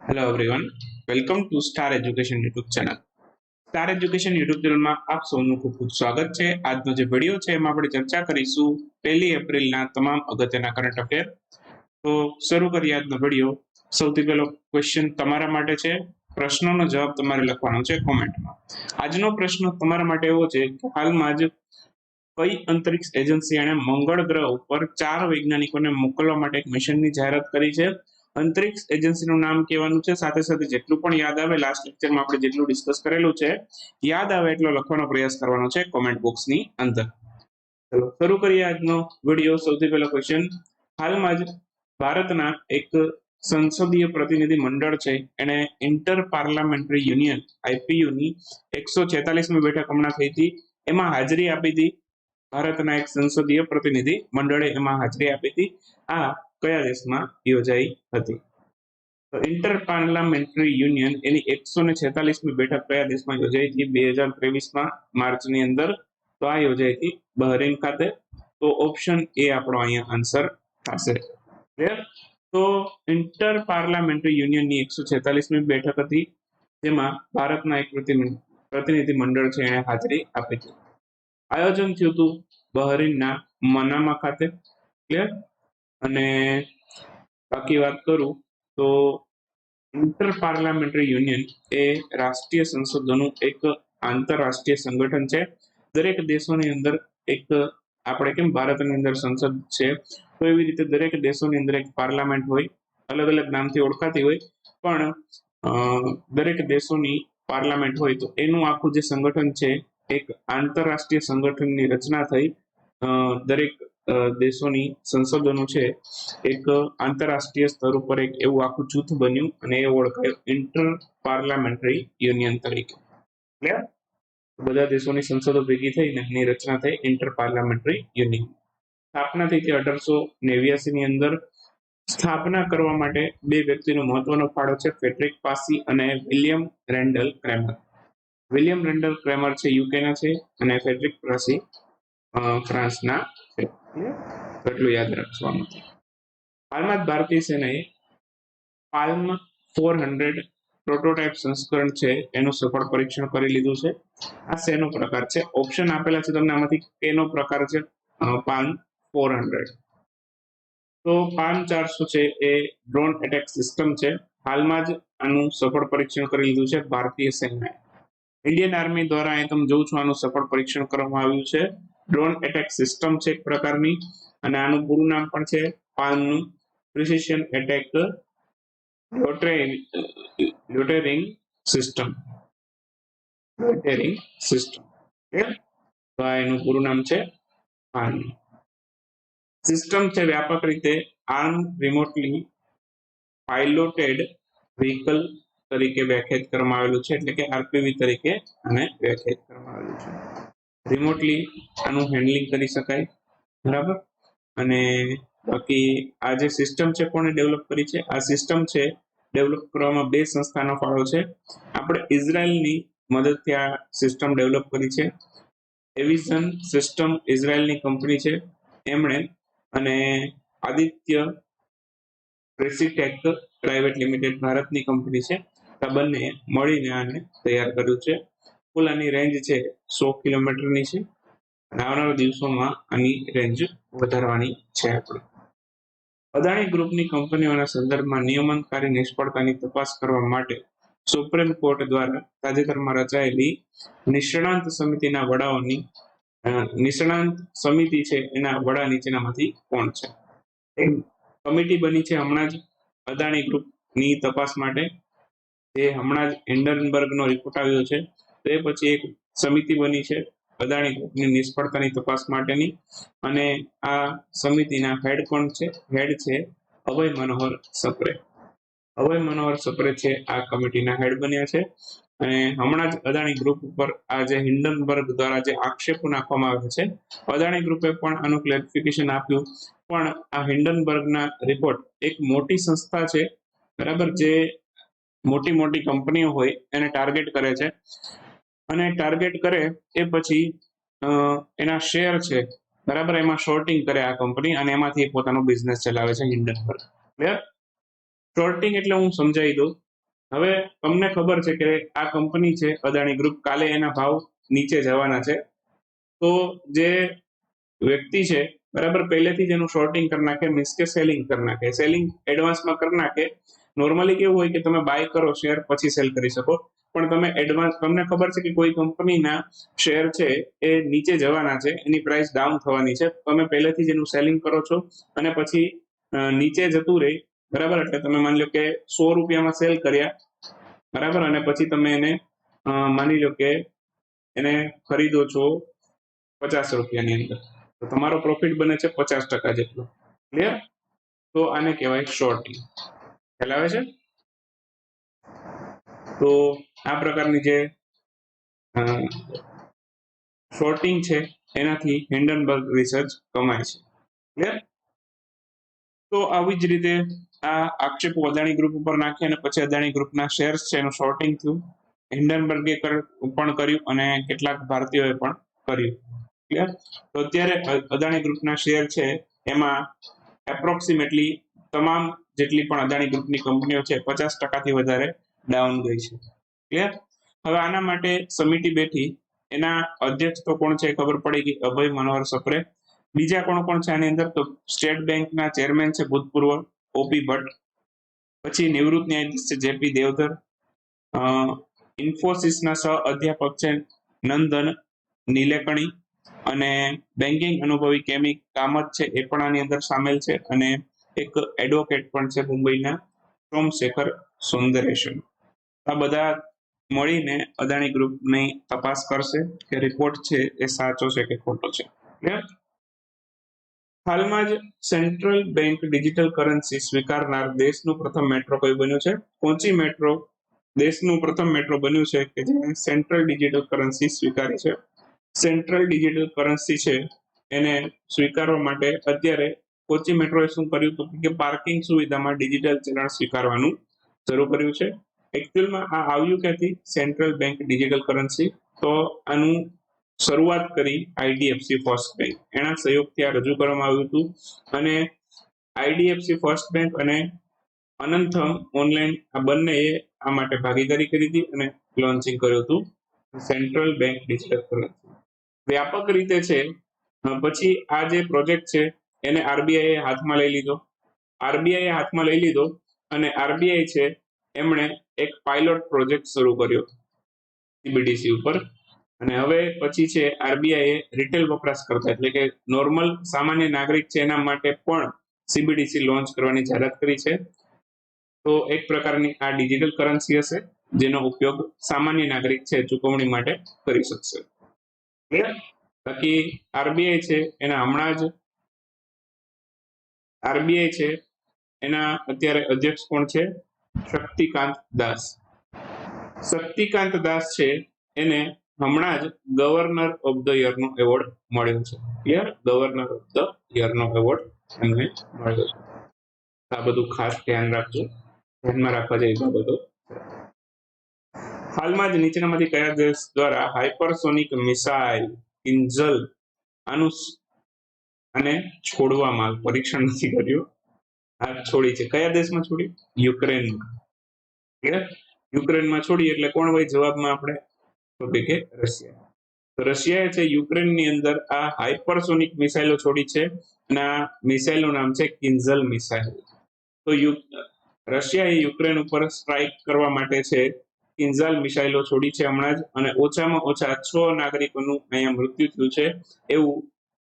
Hello everyone, welcome to star education YouTube channel. Star education YouTube ચેનલમાં આપ સૌનું ખૂબ ખૂબ સ્વાગત છે. આજનો જે વિડીયો છે એમાં આપણે ચર્ચા કરીશું 1 એપ્રિલના તમામ અગત્યના કરંટ અફેર. તો શરૂ કરીએ આજનો વિડીયો. સૌથી પહેલો ક્વેશ્ચન તમારા માટે છે. પ્રશ્નોનો જવાબ તમારે લખવાનો છે કોમેન્ટમાં. આજનો પ્રશ્ન તમારા માટે એવો છે કે હાલમાં જ કઈ અંતરિક્ષ એજન્સી એણે મંગળ ગ્રહ ઉપર 4 વૈજ્ઞાનિકોને મોકલવા માટે એક મિશનની જાહેરાત કરી છે. અંતરિક્ષ એજન્સીનું નામ કહેવાનું છે, સાથે સાથે જેટલું પણ યાદ આવે, લાસ્ટ લેક્ચરમાં આપણે જેટલું ડિસ્કસ કરેલું છે, યાદ આવે એટલો લખવાનો પ્રયાસ કરવાનો છે કોમેન્ટ બોક્સની અંદર. ચલો શરૂ કરીએ આજનો વિડીયો. સૌથી પહેલો ક્વેશ્ચન, હાલમાં જ ભારતના એક સંસદીય પ્રતિનિધિ મંડળ છે એને ઇન્ટર પાર્લામેન્ટરી યુનિયન IPU ની 146મી બેઠક હમણાં થઈ હતી, એમાં હાજરી આપી હતી. ભારતના એક સંસદીય પ્રતિનિધિ મંડળે એમાં હાજરી આપી હતી. આ કયા દેશમાં યોજાઈ હતી? તો ઇન્ટર પાર્લામેન્ટરી યુનિયન એની 146મી બેઠક કયા દેશમાં યોજાઈ હતી? 2023માં માર્ચની અંદર. તો આ યોજાઈ હતી બહરીન ખાતે. તો ઓપ્શન એ આપણો અહીંયા આન્સર થશે. ક્લિયર? તો ઇન્ટર પાર્લામેન્ટરી યુનિયનની 146મી બેઠક હતી, જેમાં ભારતના એક પ્રતિનિધિ મંડળ છે એને હાજરી આપી હતી. આયોજન થયું હતું બહરીનના મનામા ખાતે. ક્લિયર? અને બાકી વાત કરું તો ઇન્ટર પાર્લામેન્ટરી યુનિયન એ રાષ્ટ્રીય સંસદોનું એક આંતરરાષ્ટ્રીય સંગઠન છે. દરેક દેશોની અંદર એક, આપણે કેમ ભારતની અંદર સંસદ છે, તો એવી રીતે દરેક દેશોની અંદર એક પાર્લામેન્ટ હોય, અલગ અલગ નામથી ઓળખાતી હોય, પણ દરેક દેશોની પાર્લામેન્ટ હોય તો એનું આખું જે સંગઠન છે, એક આંતરરાષ્ટ્રીય સંગઠનની રચના થઈ. દરેક દેશોની સંસદોનું છે એક આંતરરાષ્ટ્રીય સ્તર ઉપર એક એવું આખું જૂથ બન્યું અને એ ઓળખાયું ઇન્ટર પાર્લામેન્ટરી યુનિયન તરીકે. ક્લિયર? બધા દેશોની સંસદો ભેગી થઈને એની રચના થઈ ઇન્ટર પાર્લામેન્ટરી યુનિયન. સ્થાપના થઈ હતી 1889ની અંદર. સ્થાપના કરવા માટે બે વ્યક્તિનો મહત્વનો ફાળો છે, ફેડરિક પાસી અને વિલિયમ રેન્ડલ ક્રેમર. વિલિયમ રેન્ડલ ક્રેમર છે યુકેના છે અને ફેડરિક પાસી ફ્રાન્સના છે. એટલું યાદ રાખવાનું. હાલમાં જ ભારતીય સેનાએ પાલ્મ 400 પ્રોટોટાઇપ સંસ્કરણ છે એનું સફળ પરીક્ષણ કરી લીધું છે. આ શેનો પ્રકાર છે? ઓપ્શન આપેલા છે તમને, આમાંથી કેનો પ્રકાર છે પાલ્મ 400? તો પાલ્મ 400 છે એ ડ્રોન એટેક સિસ્ટમ છે. હાલમાં જ આનું સફળ પરીક્ષણ કરી લીધું છે ભારતીય સેનાએ. ઇન્ડિયન આર્મી દ્વારા અહીં તમે જોઉં છો આનું સફળ પરીક્ષણ કરવામાં આવ્યું છે. ડ્રોન એટેક સિસ્ટમ છે એક પ્રકારની, અને આનું પૂરું નામ પણ છે પાલ્મનું પ્રિસિશન એટેક લોટેરિંગ સિસ્ટમ. લોટેરિંગ સિસ્ટમ. તો આ એનું પૂરું નામ છે પાલ્મ. સિસ્ટમ છે વ્યાપક રીતે આર્મ રિમોટલી પાઇલોટેડ વ્હીકલ તરીકે વ્યાખ્યાયિત કરવામાં આવેલું છે, એટલે કે આરપીવી તરીકે આને વ્યાખ્યાયિત કરવામાં આવેલું છે. રિમોટલી આનું હેન્ડલિંગ કરી શકાય, બરાબર. અને બાકી આ જે સિસ્ટમ છે કોને ડેવલપ કરી છે? આ સિસ્ટમ છે ડેવલપ કરવામાં બે સંસ્થાનો ફાળો છે. આપણે ઇઝરાયલની મદદથી આ સિસ્ટમ ડેવલપ કરી છે. એવિઝન સિસ્ટમ ઇઝરાયલની કંપની છે એમણે, અને આદિત્ય પ્રેસિટેક પ્રાઇવેટ લિમિટેડ ભારતની કંપની છે. આ બંને મળીને આને તૈયાર કર્યું છે. કુલ આની રેન્જ છે 100 કિલોમીટરની છે, અને આવનારા દિવસોમાં આની રેન્જ વધારવાની છે. આપણે અદાણી ગ્રુપની કંપનીઓના સંદર્ભમાં નિયમનકારી નિષ્ફળતાની તપાસ કરવા માટે સુપ્રીમ કોર્ટ દ્વારા તાજેતરમાં રચાયેલી નિષ્ણાંત સમિતિના વડાઓની નિષ્ણાંત સમિતિ છે એના વડા નીચેનામાંથી કોણ છે? એક કમિટી બની છે હમણાં જ અદાણી ગ્રુપની તપાસ માટે, જે હમણાં જ હિન્ડનબર્ગનો રિપોર્ટ આવ્યો છે. તો એ પછી એક સમિતિ બની છે અદાણી ગ્રુપની નિષ્ફળતાની તપાસ માટેની, અને આ સમિતિના હેડ કોણ છે? હેડ છે અભય મનોહર સપ્રે. અભય મનોહર સપ્રે છે આ કમિટીના હેડ બન્યા છે. અને હમણાં જ અદાણી ગ્રુપ ઉપર આ જે હિન્ડનબર્ગ દ્વારા જે આક્ષેપો નાખવામાં આવે છે, અદાણી ગ્રુપે પણ આનું ક્લેરિફિકેશન આપ્યું. પણ આ હિન્ડનબર્ગના રિપોર્ટ એક મોટી સંસ્થા છે, બરાબર, જે મોટી મોટી કંપનીઓ હોય એને ટાર્ગેટ કરે છે, અને ટાર્ગેટ કરે એ પછી એના શેર છે, બરાબર, એમાં શોર્ટિંગ કરે આ કંપની, અને એમાંથી પોતાનો બિઝનેસ ચલાવે છે હિન્ડનબર્ગ. ક્લિયર? શોર્ટિંગ એટલે હું સમજાવી દઉં. હવે તમને ખબર છે કે આ કંપની છે અદાણી ગ્રુપ, કાલે એના ભાવ નીચે જવાના છે. તો જે વ્યક્તિ છે બરાબર, પહેલેથી જ એનું શોર્ટિંગ કરી નાખે, મીન્સ કે સેલિંગ કરી નાખે, સેલિંગ એડવાન્સમાં કરી નાખે. નોર્મલી કેવું હોય કે તમે બાય કરો શેર પછી સેલ કરી શકો, પણ તમે એડવાન્સ, તમને ખબર છે કે કોઈ કંપનીના શેર છે એ નીચે જવાના છે, એની પ્રાઇસ ડાઉન થવાની છે, તમે પહેલેથી જ એનું સેલિંગ કરો છો અને પછી નીચે જતું રહે બરાબર. એટલે તમે માની લો કે 100 રૂપિયામાં સેલ કર્યા બરાબર, અને પછી તમે એને માની લો કે એને ખરીદો છો 50 રૂપિયાની અંદર, તો તમારો પ્રોફિટ બને છે 50% જેટલો. ક્લિયર? તો આને કહેવાય શોર્ટિંગ. ખ્યાલ આવે છે? તો આ પ્રકારની જે શોર્ટિંગ છે એનાથી હિન્ડનબર્ગ રિસર્ચ કમાય છે. ક્લિયર? તો આવી જ રીતે આ આક્ષેપો અદાણી ગ્રુપ ઉપર નાખી અને પછી અદાણી ગ્રુપના શેર્સ છે એનું શોર્ટિંગ થયું. હિન્ડનબર્ગે પણ કર્યું અને કેટલાક ભારતીયોએ પણ કર્યું. ક્લિયર? તો અત્યારે અદાણી ગ્રુપના શેર છે એમાં એપ્રોક્સિમેટલી તમામ જેટલી પણ અદાણી ગ્રુપની કંપનીઓ છે 50%થી વધારે ડાઉન ગઈ છે. ક્લિયર? હવે આના માટે સમિતિ બેઠી, એના અધ્યક્ષ તો કોણ છે ખબર પડી ગઈ, અભય મનોહર સપ્રે. બીજા કોણ છે આની અંદર? તો સ્ટેટ બેંકના ચેરમેન છે ભૂતપૂર્વ ઓપી ભટ્ટ, પછી નિવૃત્ત ન્યાયાધીશ છે જેપી દેવધર, ઇન્ફોસિસના સહ અધ્યાપક છે નંદન નીલેકણી, અને બેન્કિંગ અનુભવી કેમી કામત છે એ પણ આની અંદર સામેલ છે, અને એક એડવોકેટ પણ છે મુંબઈના સોમશેખર સુંદરેશન. આ બધા મળીને અદાણી ગ્રુપની તપાસ કરશે કે રિપોર્ટ છે એ સાચો છે કે ખોટો છે. ક્લિયર? હાલમાં જ સેન્ટ્રલ બેંક ડિજિટલ કરન્સી સ્વીકારનાર દેશનું પ્રથમ મેટ્રો કયું બન્યું છે? કોચી મેટ્રો દેશનું પ્રથમ મેટ્રો બન્યું છે કે જેને સેન્ટ્રલ ડિજિટલ કરન્સી સ્વીકારી છે. સેન્ટ્રલ ડિજિટલ કરન્સી છે એને સ્વીકારવા માટે અત્યારે કોચી મેટ્રોએ શું કર્યું તો કે પાર્કિંગ સુવિધામાં ડિજિટલ ચલણ સ્વીકારવાનું શરૂ કર્યું છે. એકચ્યુઅલમાં આ આવ્યું ક્યાંથી? Central bank digital currency. તો આનું શરૂઆત કરી આઈડીએફસી ફર્સ્ટ બેંક, એના સહયોગથી આ રજૂ કરવામાં આવ્યું હતું, અને આઈડીએફસી ફર્સ્ટ બેંક અને અનંતમ ઓનલાઈન આ બંનેએ આ માટે ભાગીદારી કરી હતી અને લોન્ચિંગ કર્યું હતું સેન્ટ્રલ બેંક ડિજિટલ કરન્સી. વ્યાપક રીતે છે પછી આ જે પ્રોજેક્ટ છે એને આરબીઆઈ હાથમાં લઈ લીધો. આરબીઆઈ હાથમાં લઈ લીધો અને આરબીઆઈ છે એમણે એક પાયલોટ પ્રોજેક્ટ શરૂ કર્યો સીબીડીસી ઉપર, અને હવે પછી છે આરબીઆઈ રિટેલ વપરાશકર્તા એટલે કે નોર્મલ સામાન્ય નાગરિક છે એના માટે પણ સીબીડીસી લોન્ચ કરવાની જાહેરાત કરી છે. તો એક પ્રકારની આ ડિજિટલ કરન્સી હશે જેનો ઉપયોગ સામાન્ય નાગરિક છે ચૂકવણી માટે કરી શકશે. બાકી આરબીઆઈ છે એના હમણાં જ આરબીઆઈ છે એના અત્યારે અધ્યક્ષ કોણ છે? શક્તિકાંત દાસ. શક્તિકાંત દાસ છે એને હમણાં જ ગવર્નર ઓફ ધ યર નો એવોર્ડ મળ્યો છે. Clear? Governor of the year નો એવોર્ડ એમને મળ્યો છે. આ બધું ખાસ ધ્યાન રાખજો, ધ્યાનમાં રાખવા જેવી બાબતો. હાલમાં જ નીચેનામાંથી કયા દેશ દ્વારા હાઇપરસોનિક મિસાઇલ કિંજલ આને છોડવામાં પરીક્ષણ નથી કર્યું, આ છોડી છે. કયા દેશમાં છોડી? યુક્રેનમાં. યુક્રેનમાં છોડી એટલે કોણ હોય જવાબમાં આપણે? તો કે રશિયા. તો રશિયાએ છે યુક્રેનની અંદર આ હાઇપરસોનિક મિસાઇલો છોડી છે અને આ મિસાઇલનું નામ છે કિંજલ મિસાઇલ. તો રશિયાએ યુક્રેન ઉપર સ્ટ્રાઇક કરવા માટે છે કિંજલ મિસાઇલો છોડી છે હમણાં જ, અને ઓછામાં ઓછા 6 નાગરિકોનું અહીંયા મૃત્યુ થયું છે એવું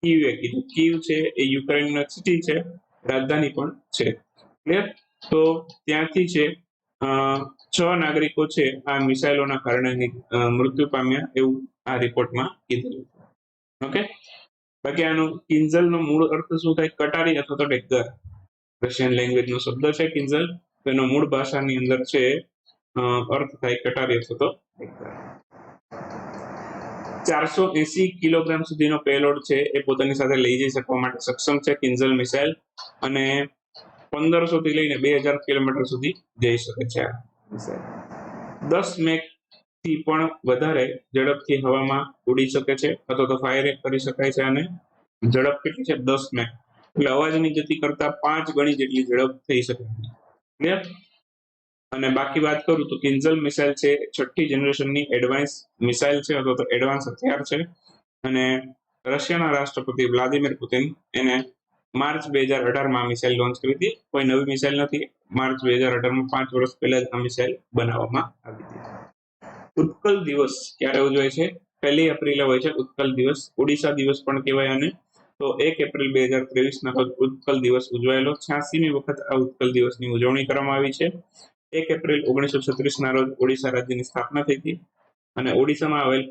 કીવે કીધું. કીવ છે એ યુક્રેનનો સિટી છે, રાજધાની પણ છે. ક્લિયર? તો ત્યાંથી છે 6 નાગરિકો છે આ મિસાઇલોના કારણે મૃત્યુ પામ્યા એવું આ રિપોર્ટમાં કીધેલું. ઓકે, બાકી આનું કિંજલનો મૂળ અર્થ શું થાય? કટારી અથવા તો ડેગર. રશિયન લેંગ્વેજનો શબ્દ છે કિંજલ, તેનો મૂળ ભાષાની અંદર છે અર્થ થાય કટારી અથવા તો ડેગર. 480 કિલોગ્રામ સુધીનો પેલોડ છે એ પોતાની સાથે લઈ જઈ શકવા માટે સક્ષમ છે કિંજલ મિસાઇલ, અને 1500 થી લઈને 2000 કિલોમીટર સુધી જઈ શકે છે આ મિસાઇલ. 10 મેક થી પણ વધારે ઝડપથી હવામાં ઉડી શકે છે અથવા તો ફાયર કરી શકાય છે. અને ઝડપ કેટલી છે? 10 મેક, એટલે અવાજની ગતિ કરતા 5 ગણી જેટલી ઝડપ થઈ શકે. ક્લિયર? અને બાકી વાત કરું તો કિન્ઝલ મિસાઇલ છે 6ઠ્ઠી જનરેશનની એડવાન્સ મિસાઇલ છે અથવા તો એડવાન્સ હથિયાર છે. અને રશિયાના રાષ્ટ્રપતિ વ્લાદિમીર પુતિન એને માર્ચ 2018માં આ મિસાઇલ લોન્ચ કરી હતી. કોઈ નવી મિસાઇલ નથી. માર્ચ 2018માં 5 વર્ષ પહેલા જ આ મિસાઇલ બનાવવામાં આવી હતી. ઉત્કલ દિવસ ક્યારે ઉજવાય છે? 1 એપ્રિલે હોય છે ઉત્કલ દિવસ. ઓડિશા દિવસ પણ કહેવાય આને. તો 1 એપ્રિલ 2023ના રોજ ઉત્કલ દિવસ ઉજવાયેલો. 86મી વખત આ ઉત્કલ દિવસની ઉજવણી કરવામાં આવી છે. 1 એપ્રિલ 1936ના રોજ ઓડિશા રાજ્યની સ્થાપના થઈ હતી. અને ઓડિશામાં આવેલ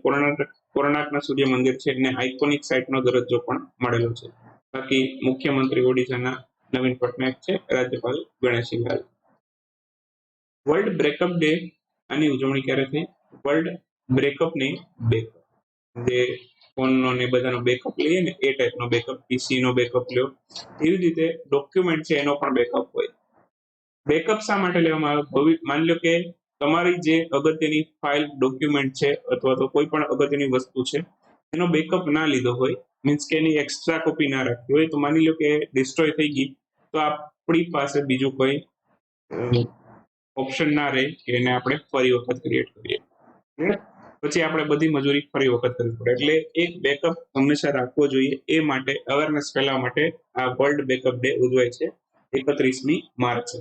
કોણાર્કના સૂર્ય મંદિર છે એને આઇકોનિક સાઇટનો દરજ્જો પણ મળેલો છે. બાકી મુખ્યમંત્રી ઓડિશાના નવીન પટનાયક છે, રાજ્યપાલ ગણેશીલાલ. વર્લ્ડ બ્રેકઅપ ડે આની ઉજવણી ક્યારે થઈ? વર્લ્ડ બ્રેકઅપ ની બેકઅપ, જે ફોનનો ને બધાનો બેકઅપ લઈએ ને એ ટાઈપનો બેકઅપ, પીસી નો બેકઅપ લ્યો, એવી રીતે ડોક્યુમેન્ટ છે એનો પણ બેકઅપ હોય. બેકઅપ શા માટે લેવામાં આવે? માની લો કે તમારી જે અગત્યની ફાઇલ, ડોક્યુમેન્ટ છે અથવા તો કોઈ પણ અગત્યની વસ્તુ છે એનો બેકઅપ ના લીધો હોય, મીન્સ કે એની એક્સ્ટ્રા કોપી ના રાખી હોય, તો માની લો કે ડિસ્ટ્રોય થઈ ગઈ, તો આપણી પાસે બીજું કોઈ ઓપ્શન ના રહે કે એને આપણે ફરી વખત ક્રિએટ કરીએ. પછી આપણે બધી મજૂરી ફરી વખત કરવી પડે. એટલે એક બેકઅપ હંમેશા રાખવો જોઈએ. એ માટે અવેરનેસ ફેલાવવા માટે આ વર્લ્ડ બેકઅપ ડે ઉજવાય છે 31મી માર્ચે.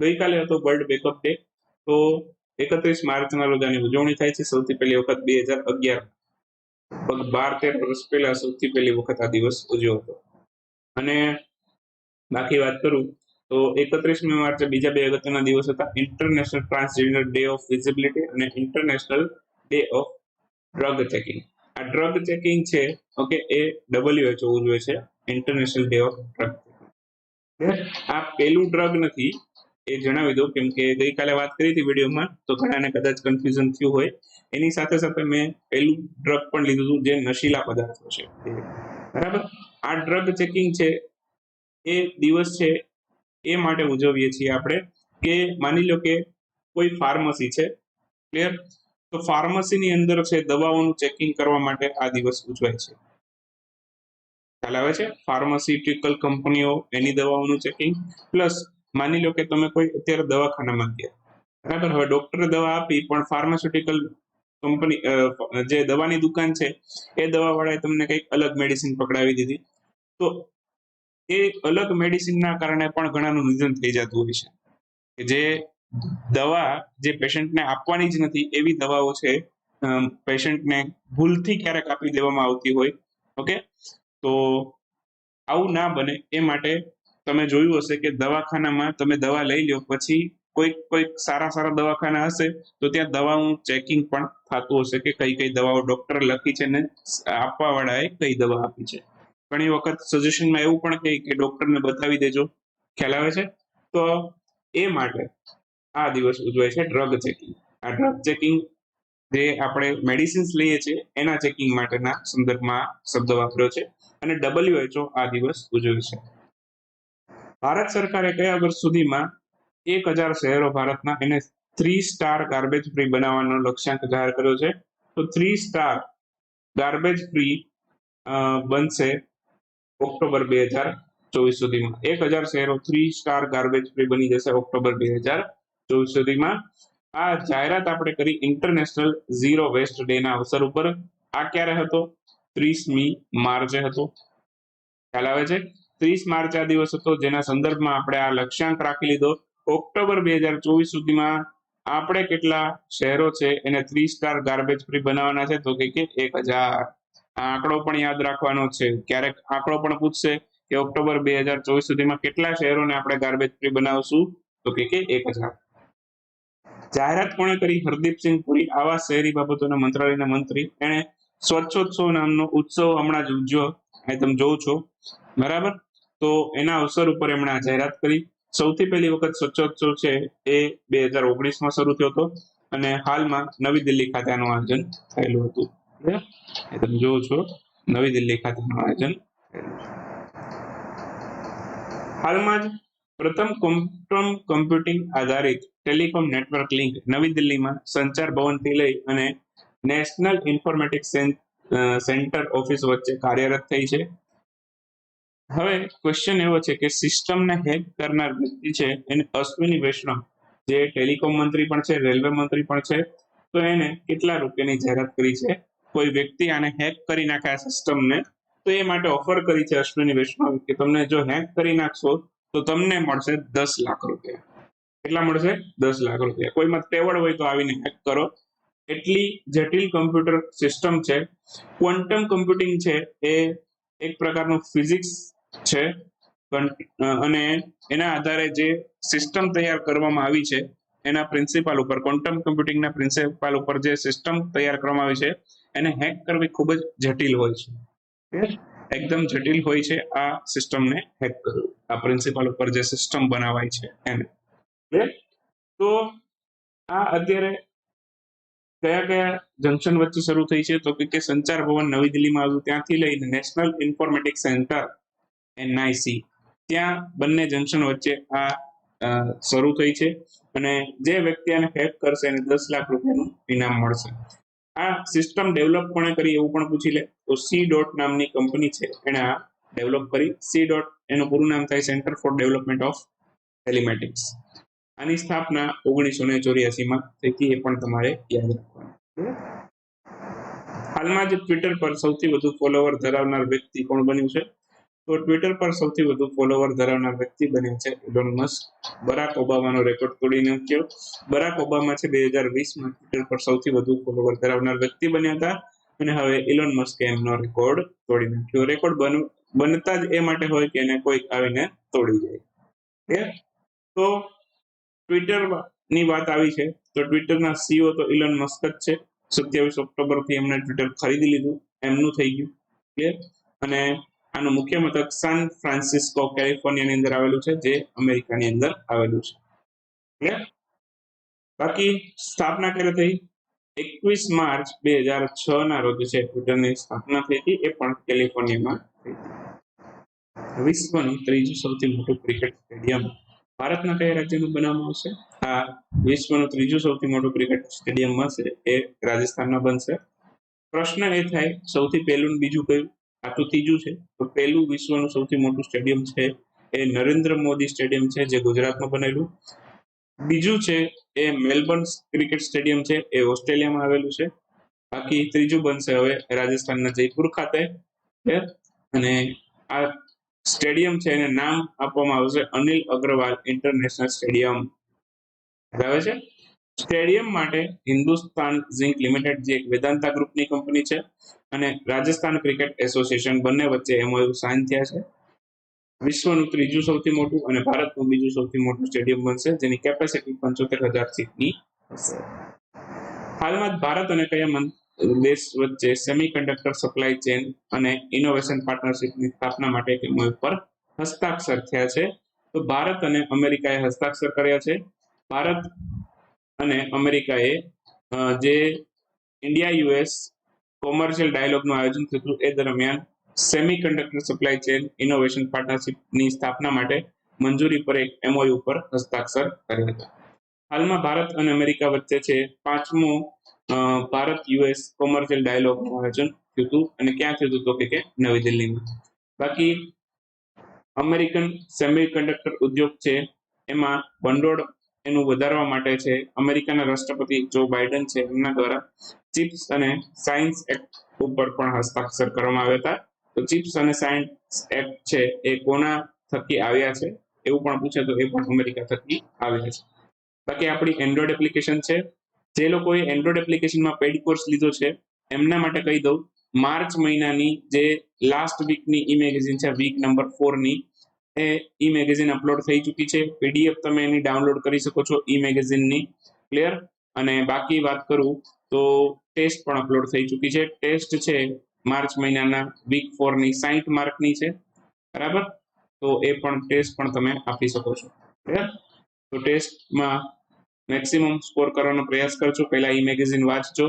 ગઈકાલે હતો વર્લ્ડ બેકઅપ ડે. તો 31 માર્ચના રોજ આની ઉજવણી થાય છે. સૌથી પહેલી વખત 2011, 12-13 વર્ષ પહેલા સૌથી પહેલી વખત આ દિવસ ઉજવ્યો હતો. અને બાકી વાત કરું તો 31મી માર્ચે બીજા બે અગત્યના દિવસ હતા. International transgender day of visibility અને international day of drug checking. આ ડ્રગ ચેકિંગ છે ઓકે, એ WHO ઉજવે છે, international day of drug checking. આ પેલું ડ્રગ નથી એ જણાવી દઉં, કેમ કે ગઈકાલે વાત કરી હતી વિડીયોમાં, તો ઘણાને કદાચ કન્ફ્યુઝન થયું હોય. એની સાથે સાથે મેં પેલું ડ્રગ પણ લીધું હતું જે નશીલા પદાર્થો છે, બરાબર. આ ડ્રગ ચેકિંગ છે એ દિવસ છે એ માટે ઉજવીએ છીએ આપણે કે માની લો કે કોઈ ફાર્મસી છે, ક્લિયર, તો ફાર્મસીની અંદર છે દવાઓનું ચેકિંગ કરવા માટે આ દિવસ ઉજવાય છે. ખ્યાલ આવે છે? ફાર્માસ્યુટિકલ કંપનીઓ એની દવાઓનું ચેકિંગ, પ્લસ માની લો કે તમે કોઈ અત્યારે દવાખાનામાં ગયા, બરાબર. હવે ડોક્ટરે દવા આપી પણ ફાર્માસ્યુટિકલ કંપની જે દવાની દુકાન છે એ દવાવાળાએ તમને કંઈક અલગ મેડિસિન પકડાવી દીધી, તો એ અલગ મેડિસિનના કારણે પણ ઘણાનું નિધન થઈ જતું હોય છે. કે જે દવા જે પેશન્ટને આપવાની જ નથી એવી દવાઓ છે પેશન્ટને ભૂલથી ક્યારેક આપી દેવામાં આવતી હોય. ઓકે, તો આવું ના બને એ માટે તમે જોયું હશે કે દવાખાનામાં તમે દવા લઈ લો, પછી કોઈક સારા દવાખાના હશે તો ત્યાં દવાનું ચેકિંગ પણ થતું હશે કે કઈ કઈ દવાઓ ડોક્ટરે લખી છે ને આપવા વાળાએ કઈ દવા આપી છે. ઘણી વખત સજેશનમાં એવું પણ કહે કે ડોક્ટરને બતાવી દેજો. ખ્યાલ આવે છે? તો એ માટે આ દિવસ ઉજવાય છે ડ્રગ ચેકિંગ. આ ડ્રગ ચેકિંગ જે આપણે મેડિસિન્સ લઈએ છીએ એના ચેકિંગ માટેના સંદર્ભમાં શબ્દ વાપર્યો છે. અને WHO આ દિવસ ઉજવે છે. ભારત સરકારે કયા વર્ષ સુધીમાં 1000 શહેરો ભારતના એને 3 સ્ટાર ગાર્બેજ ફ્રી બનાવવાનો લક્ષ્યાંક જાહેર કર્યો છે? તો 3 સ્ટાર ગાર્બેજ ફ્રી બનશે ઓક્ટોબર 2024 સુધીમાં. 1000 શહેરો 3 સ્ટાર ગાર્બેજ ફ્રી બની જશે ઓક્ટોબર 2024 સુધીમાં. આ જાહેરાત આપણે કરી ઇન્ટરનેશનલ ઝીરો વેસ્ટ ડે ના અવસર ઉપર. આ ક્યારે હતો? 30મી માર્ચે હતો. ખ્યાલ આવે છે? 30 માર્ચ આ દિવસ હતો, જેના સંદર્ભમાં આપણે આ લક્ષ્યાંક રાખી લીધો. ઓક્ટોબર 2024 સુધીમાં આપણે કેટલા શહેરો છે એને 3 સ્ટાર ગાર્બેજ ફ્રી બનાવવાના છે? તો કે 1000. આ આંકડો પણ યાદ રાખવાનો છે. ક્યારેક આંકડો પણ પૂછશે કે ઓક્ટોબર 2024 સુધીમાં કેટલા શહેરોને આપણે ગાર્બેજ ફ્રી બનાવશું? તો કે 1000. જાહેરાત કોણે કરી? હરદીપસિંહ પુરી, આવાસ શહેરી બાબતોના મંત્રાલયના મંત્રી. એને સ્વચ્છોત્સવ નામનો ઉત્સવ હમણાં જ ઉજવ્યો, અહીં તમે જોવો છો, બરાબર. તો એના અવસર ઉપર એમણે આ જાહેરાત કરી. સૌથી પહેલી વખત સ્વચ્છોત્સવ છે એ 2019માં શરૂ થયો હતો અને હાલમાં નવી દિલ્હી ખાતે આનું આયોજન થયેલું હતું. તમે જોવો છો, નવી દિલ્હી ખાતે આયોજન થયેલું છે. હાલમાં જ પ્રથમ ક્વોન્ટમ કમ્પ્યુટિંગ આધારિત ટેલિકોમ નેટવર્ક લિંક નવી દિલ્હીમાં સંચાર ભવનથી લઈ અને નેશનલ ઇન્ફોર્મેટિક્સ સેન્ટર ઓફિસ વચ્ચે કાર્યરત થઈ છે. હવે ક્વેશ્ચન એવો છે કે સિસ્ટમને હેક કરનાર વ્યક્તિ છે એને અશ્વિની વૈષ્ણવ જે ટેલિકોમ મંત્રી પણ છે, રેલવે મંત્રી પણ છે, તો એને કેટલા રૂપિયાની જાહેરાત કરી છે? કોઈ વ્યક્તિ આને હેક કરી નાખે આ સિસ્ટમને, તો એ માટે ઓફર કરી છે અશ્વિની વૈષ્ણવ કે તમને જો હેક કરી નાખશો તો તમને મળશે 10 લાખ રૂપિયા. કેટલા મળશે? 10 લાખ રૂપિયા. કોઈમાં તેવડ હોય તો આવીને હેક કરો. એટલી જટિલ કમ્પ્યુટર સિસ્ટમ છે. ક્વોન્ટમ કમ્પ્યુટિંગ છે એ એક પ્રકારનું ફિઝિક્સ છે, અને એના આધારે જે સિસ્ટમ તૈયાર કરવામાં આવી છે એના પ્રિન્સિપાલ ઉપર, ક્વોન્ટમ કમ્પ્યુટિંગના પ્રિન્સિપાલ ઉપર જે સિસ્ટમ તૈયાર કરવામાં આવી છે એને હેક કરવી ખૂબ જ જટિલ હોય છે. એકદમ જટિલ હોય છે આ સિસ્ટમને હેક કરવું, આ પ્રિન્સિપાલ ઉપર જે સિસ્ટમ બનાવાય છે એને. તો આ અત્યારે કયા કયા જંકશન વચ્ચે શરૂ થઈ છે? તો કે સંચાર ભવન નવી દિલ્હીમાં આવ્યું, ત્યાંથી લઈને નેશનલ ઇન્ફોર્મેટિક્સ સેન્ટર NIC, ત્યાં બંને જંકશન વચ્ચે આ શરૂ થઈ છે. અને જે વ્યક્તિ આને હેક કરશે એને 10 લાખ રૂપિયાનું ઇનામ મળશે. આ સિસ્ટમ ડેવલપ કોણે કરી એવું પણ પૂછી લે, તો સી ડોટ નામની કંપની છે એને આ ડેવલપ કરી. સી ડોટ એનું પૂરું નામ થાય સેન્ટર ફોર ડેવલપમેન્ટ ઓફ ટેલિમેટિક્સ. આની સ્થાપના 1984માં થઈ હતી, એ પણ તમારે યાદ રાખવાનું. હાલમાં જ ટ્વિટર પર સૌથી વધુ ફોલોવર ધરાવનાર વ્યક્તિ કોણ બન્યું છે? તો ટ્વિટર પર સૌથી વધુ ફોલોવર ધરાવનાર વ્યક્તિ બન્યો છે ઇલોન મસ્ક. બરાક ઓબામાનો રેકોર્ડ તોડી નાખ્યો. બરાક ઓબામા છે 2020માં ટ્વિટર પર સૌથી વધુ ફોલોવર ધરાવનાર વ્યક્તિ બન્યા હતા, અને હવે ઇલોન મસ્કે એમનો રેકોર્ડ તોડી નાખ્યો. રેકોર્ડ બનતા જ એ માટે હોય કે એને કોઈક આવીને તોડી જાય. તો ટ્વિટરની વાત આવી છે તો ટ્વિટરના CEO તો ઇલોન મસ્ક જ છે. 27 ઓક્ટોબરથી એમને ટ્વિટર ખરીદી લીધું, એમનું થઈ ગયું. ક્લિયર? અને આનું મુખ્ય મથક સાન ફ્રાન્સિસ્કો કેલિફોર્નિયાની અંદર આવેલું છે, જે અમેરિકાની અંદર આવેલું છે. ક્લિયર? બાકી સ્થાપના ક્યારે થઈ? 21 માર્ચ 2006 ના રોજ છે ટ્વિટરની સ્થાપના થઈ હતી, એ પણ કેલિફોર્નિયામાં થઈ હતી. વિશ્વનું ત્રીજું સૌથી મોટું ક્રિકેટ સ્ટેડિયમ ભારતના કયા રાજ્યમાં બનાવવામાં આવશે? આ વિશ્વનું ત્રીજું સૌથી મોટું ક્રિકેટ સ્ટેડિયમ હશે એ રાજસ્થાનમાં બનશે. પ્રશ્ન એ થાય સૌથી પહેલું ને બીજું કયું? આ તો ત્રીજું છે. તો પહેલું વિશ્વનું સૌથી મોટું સ્ટેડિયમ છે એ નરેન્દ્ર મોદી સ્ટેડિયમ છે, જે ગુજરાતમાં બનેલું. બીજું છે એ મેલબર્ન ક્રિકેટ સ્ટેડિયમ છે, એ ઓસ્ટ્રેલિયામાં આવેલું છે. બાકી ત્રીજું બનશે હવે રાજસ્થાનના જયપુર ખાતે. અને આ સ્ટેડિયમ છે એને નામ આપવામાં આવશે અનિલ અગ્રવાલ ઇન્ટરનેશનલ સ્ટેડિયમ. બરાબર છે. સ્ટેડિયમ માટે હિન્દુસ્તાન ઝિંક લિમિટેડ, જે એક વેદાંતા ગ્રુપની કંપની છે, અને રાજસ્થાન ક્રિકેટ એસોસિએશન બંને વચ્ચે MOU સાઇન થયા છે. વિશ્વનું ત્રીજું સૌથી મોટું અને ભારતનું બીજું સૌથી મોટું સ્ટેડિયમ બનશે, જેની કેપેસિટી 75,000 સીટની હશે. હાલમાં ભારત અને કયા દેશ વચ્ચે સેમિકન્ડક્ટર સપ્લાય ચેન અને ઇનોવેશન પાર્ટનરશિપની સ્થાપના માટે MOU પર હસ્તાક્ષર થયા છે? તો ભારત અને અમેરિકાએ હસ્તાક્ષર કર્યા છે. ભારત અને અમેરિકાએ જે ઇન્ડિયા US કોમર્શિયલ ડાયલોગનું આયોજન થયું હતું એ દરમિયાન સેમિકન્ડક્ટર સપ્લાય ચેન ઇનોવેશન પાર્ટનરશિપની સ્થાપના માટે મંજૂરી પર એક MOU પર હસ્તાક્ષર કર્યા હતા. હાલમાં ભારત અને અમેરિકા વચ્ચે છે 5મું ભારત US કોમર્શિયલ ડાયલોગનું આયોજન થયું હતું, અને ક્યાં થયું હતું? તો કે નવી દિલ્હીમાં. બાકી અમેરિકન સેમિકન્ડક્ટર ઉદ્યોગ છે એમાં ભંડોળ એનું વધારવા માટે છે અમેરિકાના રાષ્ટ્રપતિ જો બાઇડન છે એમના દ્વારા ચિપ્સ અને સાયન્સ એક્ટ ઉપર પણ હસ્તાક્ષર કરવામાં આવ્યા હતા. તો ચિપ્સ અને સાયન્સ એક્ટ છે એ કોના થકી આવ્યા છે એવું પણ પૂછે તો એ પણ અમેરિકા થકી આવ્યા છે. બાકી આપણી એન્ડ્રોઇડ એપ્લિકેશન છે, જે લોકોએ એન્ડ્રોઇડ એપ્લિકેશનમાં પેઇડ કોર્સ લીધો છે એમના માટે કહી દઉં, માર્ચ મહિનાની જે લાસ્ટ વીકની ઈ મેગેઝિન છે, વીક નંબર 4 ની, એ ઈ મેગેઝિન અપલોડ થઈ ચૂકી છે. PDF તમે એની ડાઉનલોડ કરી શકો છો ઈ મેગેઝિનની. ક્લિયર? અને બાકી વાત કરું તો ટેસ્ટ પણ અપલોડ થઈ ચૂકી છે. ટેસ્ટ છે માર્ચ મહિનાના વીક 4 ની 60 માર્કની છે. બરાબર? તો એ પણ ટેસ્ટ પણ તમે આપી શકો છો. ક્લિયર? તો ટેસ્ટમાં મેક્સિમમ સ્કોર કરવાનો પ્રયાસ કરજો. પહેલા ઈ મેગેઝિન વાંચજો,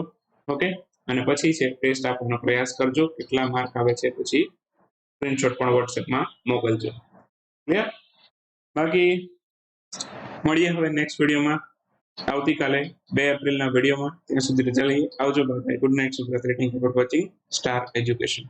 ઓકે, અને પછી છે ટેસ્ટ આપવાનો પ્રયાસ કરજો. કેટલા માર્ક આવે છે પછી સ્ક્રીનશોટ પણ WhatsAppમાં મોકલજો. ક્લિયર? બાકી મળીએ હવે નેક્સ્ટ વિડીયોમાં આવતીકાલે 2 એપ્રિલના વિડીયોમાં. ત્યાં સુધી રજા લઈએ. આવજો. બાય. Good night. શુભરાત્રી. Thank you for watching star education.